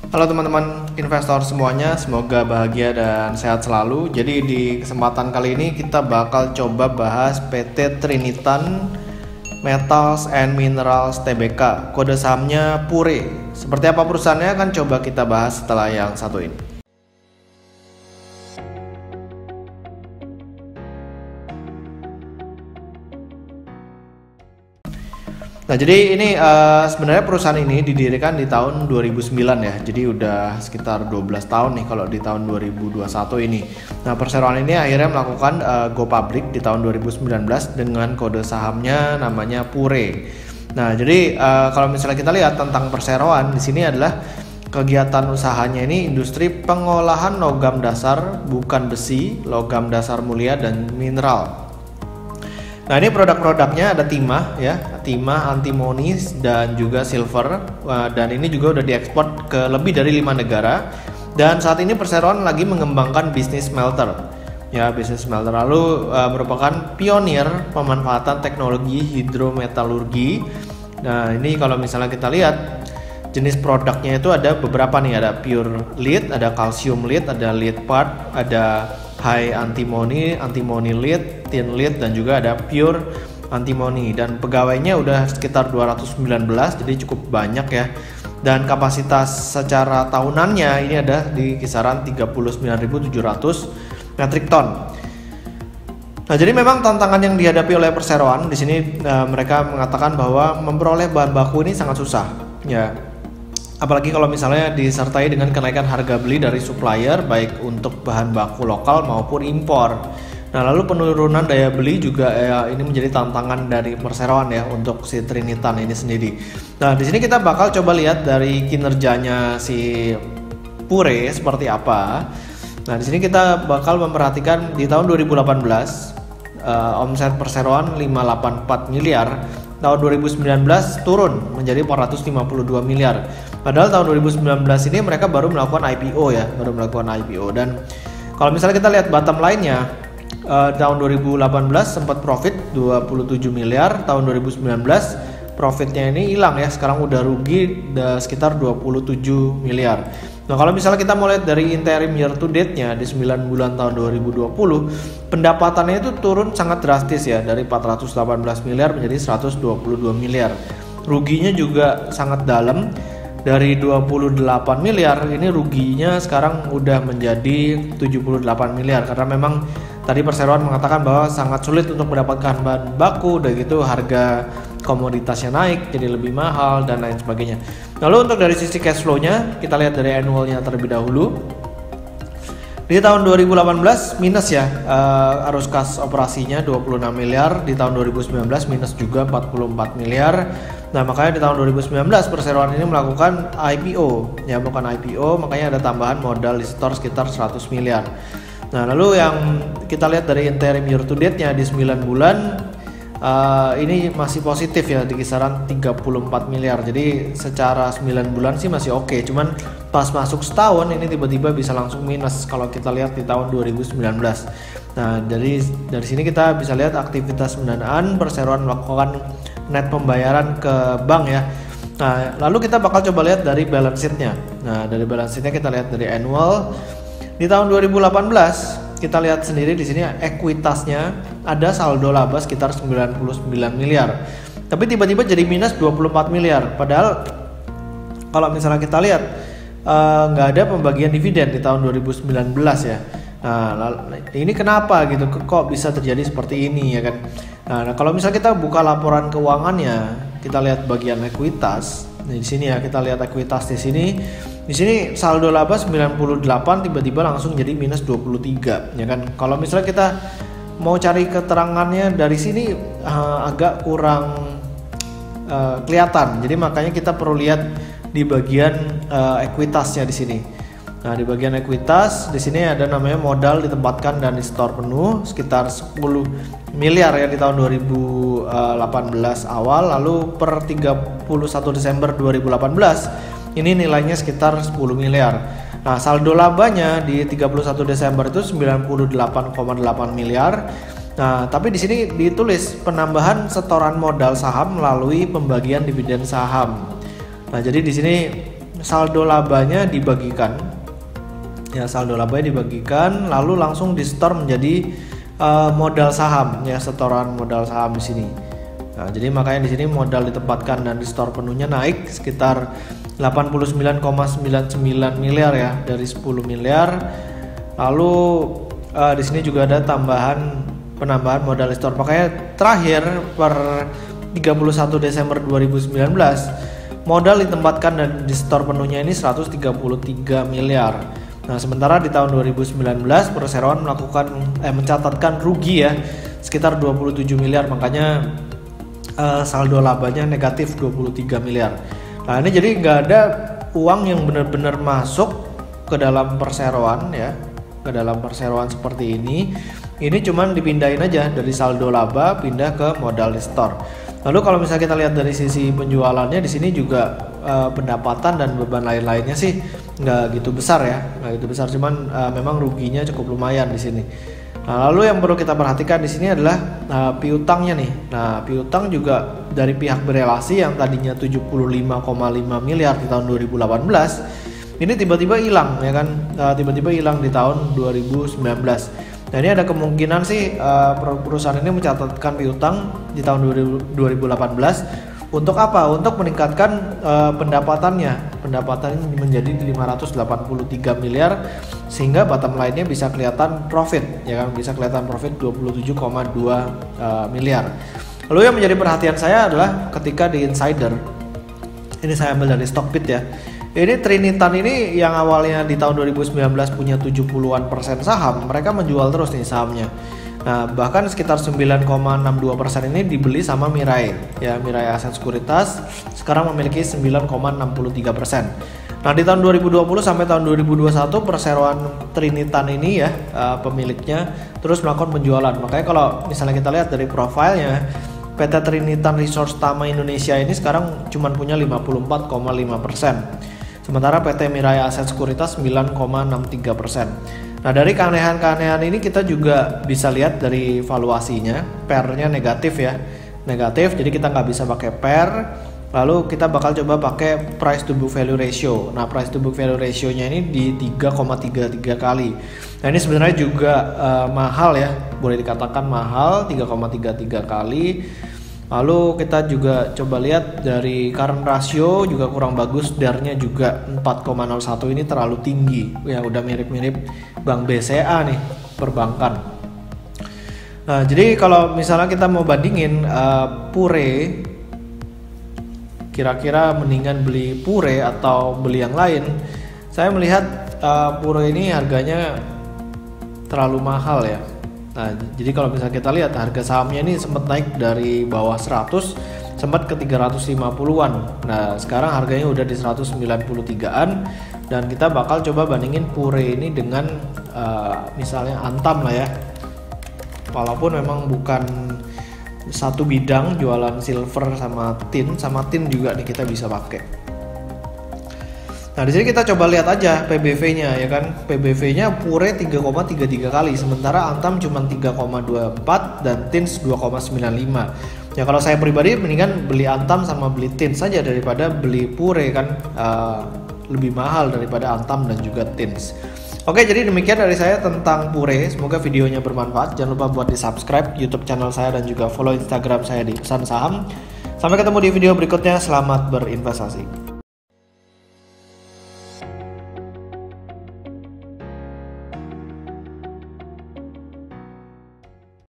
Halo teman-teman investor semuanya, semoga bahagia dan sehat selalu. Jadi di kesempatan kali ini kita bakal coba bahas PT Trinitan Metals and Minerals Tbk, kode sahamnya PURE. Seperti apa perusahaannya akan coba kita bahas setelah yang satu ini. Nah, jadi ini sebenarnya perusahaan ini didirikan di tahun 2009 ya. Jadi udah sekitar 12 tahun nih kalau di tahun 2021 ini. Nah, perseroan ini akhirnya melakukan go public di tahun 2019 dengan kode sahamnya namanya PURE. Nah, jadi kalau misalnya kita lihat tentang perseroan di sini adalah kegiatan usahanya ini industri pengolahan logam dasar bukan besi, logam dasar mulia dan mineral. Nah, ini produk-produknya ada timah ya, timah, antimoni dan juga silver. Dan ini juga udah diekspor ke lebih dari 5 negara. Dan saat ini perseroan lagi mengembangkan bisnis smelter. Ya, bisnis smelter lalu merupakan pionir pemanfaatan teknologi hidrometalurgi. Nah, ini kalau misalnya kita lihat jenis produknya itu ada beberapa nih, ada pure lead, ada calcium lead, ada lead part, ada high antimony, antimony lead, tin lead, dan juga ada pure antimony. Dan pegawainya udah sekitar 219, jadi cukup banyak ya. Dan kapasitas secara tahunannya ini ada di kisaran 39.700 metric ton. Nah, jadi memang tantangan yang dihadapi oleh perseroan di sini mereka mengatakan bahwa memperoleh bahan baku ini sangat susah ya. Apalagi kalau misalnya disertai dengan kenaikan harga beli dari supplier baik untuk bahan baku lokal maupun impor. Nah, lalu penurunan daya beli juga ini menjadi tantangan dari perseroan ya untuk si Trinitan ini sendiri. Nah, di sini kita bakal coba lihat dari kinerjanya si PURE seperti apa. Nah, di sini kita bakal memperhatikan di tahun 2018 omset perseroan 584 miliar. Tahun 2019 turun menjadi 452 miliar. Padahal tahun 2019 ini mereka baru melakukan IPO ya, Dan kalau misalnya kita lihat bottom line-nya, tahun 2018 sempat profit 27 miliar, tahun 2019 profitnya ini hilang ya, sekarang udah rugi sekitar 27 miliar. Nah, kalau misalnya kita mau lihat dari interim year to date-nya di 9 bulan tahun 2020, pendapatannya itu turun sangat drastis ya, dari 418 miliar menjadi 122 miliar. Ruginya juga sangat dalam, dari 28 miliar ini ruginya sekarang udah menjadi 78 miliar karena memang tadi perseroan mengatakan bahwa sangat sulit untuk mendapatkan bahan baku, udah gitu harga komoditasnya naik jadi lebih mahal dan lain sebagainya. Lalu untuk dari sisi cash flow-nya kita lihat dari annual-nya terlebih dahulu. Di tahun 2018 minus ya, arus kas operasinya 26 miliar, di tahun 2019 minus juga 44 miliar. Nah, makanya di tahun 2019 perseroan ini melakukan IPO ya, bukan IPO, makanya ada tambahan modal di store sekitar 100 miliar. Nah, lalu yang kita lihat dari interim year to date-nya di 9 bulan ini masih positif ya, di kisaran 34 miliar. Jadi secara 9 bulan sih masih oke, cuman pas masuk setahun ini tiba-tiba bisa langsung minus kalau kita lihat di tahun 2019. Nah, dari sini kita bisa lihat aktivitas pendanaan perseroan melakukan net pembayaran ke bank ya. Nah, lalu kita bakal coba lihat dari balance sheet-nya. Nah, dari balance sheet-nya kita lihat dari annual. Di tahun 2018 kita lihat sendiri di sini ekuitasnya ada saldo laba sekitar 99 miliar. Tapi tiba-tiba jadi minus 24 miliar. Padahal kalau misalnya kita lihat nggak ada pembagian dividen di tahun 2019 ya. Nah, ini kenapa gitu? Kok bisa terjadi seperti ini ya kan? Nah, kalau misalnya kita buka laporan keuangannya, kita lihat bagian ekuitas. Nah, di sini ya kita lihat ekuitas di sini. Di sini saldo laba 98 tiba-tiba langsung jadi minus 23 ya kan. Kalau misalnya kita mau cari keterangannya dari sini agak kurang kelihatan. Jadi makanya kita perlu lihat di bagian ekuitasnya di sini. Nah, di bagian ekuitas di sini ada namanya modal ditempatkan dan di store penuh sekitar 10 miliar ya di tahun 2018 awal, lalu per 31 Desember 2018 ini nilainya sekitar 10 miliar. Nah, saldo labanya di 31 Desember itu 98,8 miliar. Nah, tapi di sini ditulis penambahan setoran modal saham melalui pembagian dividen saham. Nah, jadi di sini saldo labanya dibagikan. Ya, saldo labanya dibagikan lalu langsung di store menjadi modal saham ya, setoran modal saham di sini. Nah, jadi makanya di sini modal ditempatkan dan di store penuhnya naik sekitar 89,99 miliar ya dari 10 miliar. Lalu di sini juga ada penambahan modal di store. Makanya terakhir per 31 Desember 2019 modal ditempatkan dan di store penuhnya ini 133 miliar. Nah, sementara di tahun 2019 perseroan mencatatkan rugi ya sekitar 27 miliar, makanya saldo labanya negatif 23 miliar. Nah, ini jadi nggak ada uang yang benar-benar masuk ke dalam perseroan ya, ke dalam perseroan seperti ini. Ini cuman dipindahin aja dari saldo laba pindah ke modal di store. Lalu kalau misalnya kita lihat dari sisi penjualannya di sini juga pendapatan dan beban lain-lainnya sih nggak gitu besar ya, nggak gitu besar. Cuman memang ruginya cukup lumayan di sini. Nah, lalu yang perlu kita perhatikan di sini adalah piutangnya nih. Nah, piutang juga dari pihak berelasi yang tadinya 75,5 miliar di tahun 2018 ini tiba-tiba hilang ya kan, tiba-tiba hilang di tahun 2019. Nah, ini ada kemungkinan sih perusahaan ini mencatatkan piutang di tahun 2018 untuk apa? Untuk meningkatkan pendapatannya menjadi 583 miliar sehingga bottom line-nya bisa kelihatan profit ya kan, bisa kelihatan profit 27,2 miliar. Lalu yang menjadi perhatian saya adalah ketika di insider, ini saya ambil dari Stockbit ya. Ini Trinitan ini yang awalnya di tahun 2019 punya 70-an% saham, mereka menjual terus nih sahamnya. Nah, bahkan sekitar 9,62% ini dibeli sama Mirai ya, Mirai Aset Sekuritas sekarang memiliki 9,63%. Nah, di tahun 2020 sampai tahun 2021 perseroan Trinitan ini ya pemiliknya terus melakukan penjualan. Makanya kalau misalnya kita lihat dari profilnya, PT Trinitan Resource Tama Indonesia ini sekarang cuma punya 54,5%. Sementara PT Mirai Aset Sekuritas 9,63%. Nah, dari keanehan-keanehan ini kita juga bisa lihat dari valuasinya, PER-nya negatif ya, negatif. Jadi kita nggak bisa pakai PER. Lalu kita bakal coba pakai price to book value ratio. Nah, price to book value ratio-nya ini di 3,33 kali. Nah, ini sebenarnya juga mahal ya, boleh dikatakan mahal, 3,33 kali. Lalu kita juga coba lihat dari current ratio juga kurang bagus, DAR-nya juga 4,01, ini terlalu tinggi. Ya udah mirip-mirip Bank BCA nih, perbankan. Nah, jadi kalau misalnya kita mau bandingin Pure, kira-kira mendingan beli Pure atau beli yang lain, saya melihat Pure ini harganya terlalu mahal ya. Nah, jadi kalau misalnya kita lihat harga sahamnya ini sempat naik dari bawah 100 sempat ke 350-an. Nah, sekarang harganya udah di 193-an dan kita bakal coba bandingin Pure ini dengan misalnya Antam lah ya. Walaupun memang bukan satu bidang, jualan silver sama tin juga nih kita bisa pakai. Nah, di sini kita coba lihat aja PBV-nya ya kan. PBV-nya Pure 3,33 kali, sementara Antam cuma 3,24 dan Tins 2,95. Ya kalau saya pribadi mendingan beli Antam sama beli Tins saja daripada beli Pure kan, lebih mahal daripada Antam dan juga Tins. Oke, jadi demikian dari saya tentang Pure. Semoga videonya bermanfaat. Jangan lupa buat di-subscribe YouTube channel saya dan juga follow Instagram saya di Pesan Saham. Sampai ketemu di video berikutnya. Selamat berinvestasi.